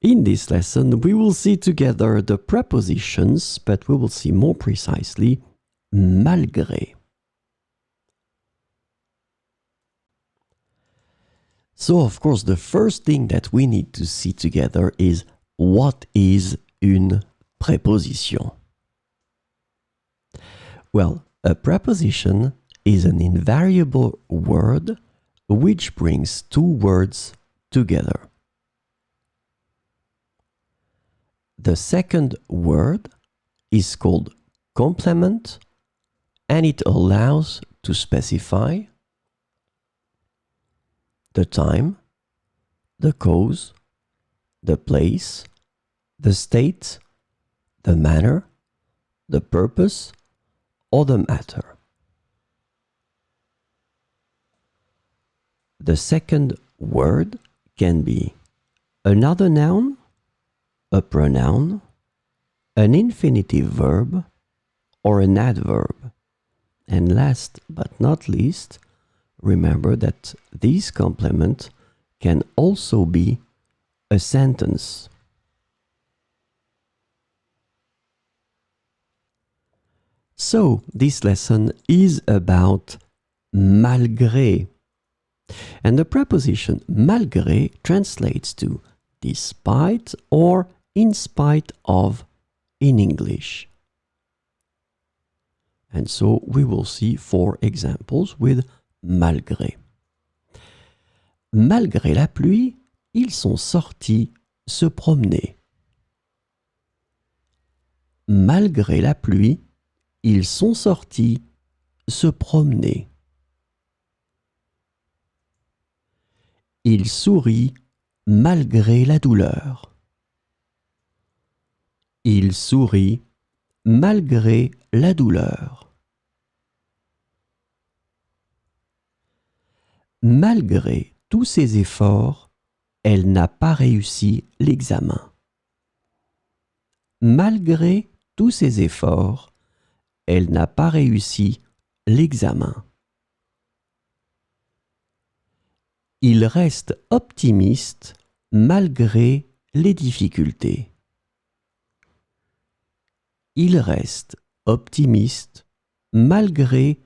In this lesson, we will see together the prepositions, but we will see more precisely malgré. So, of course, the first thing that we need to see together is what is une préposition? Well, a preposition is an invariable word which brings two words together. The second word is called complement, and it allows to specify the time, the cause, the place, the state, the manner, the purpose, or the matter. The second word can be another noun, a pronoun, an infinitive verb, or an adverb. And last but not least, remember that this complement can also be a sentence. So, this lesson is about malgré. And the preposition malgré translates to despite or in spite of in English. And so we will see 4 examples with malgré. Malgré la pluie, ils sont sortis se promener. Malgré la pluie, ils sont sortis se promener. Il sourit malgré la douleur. Il sourit malgré la douleur. Malgré tous ses efforts, elle n'a pas réussi l'examen. Malgré tous ses efforts, elle n'a pas réussi l'examen. Il reste optimiste malgré les difficultés. Il reste optimiste malgré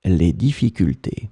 les difficultés.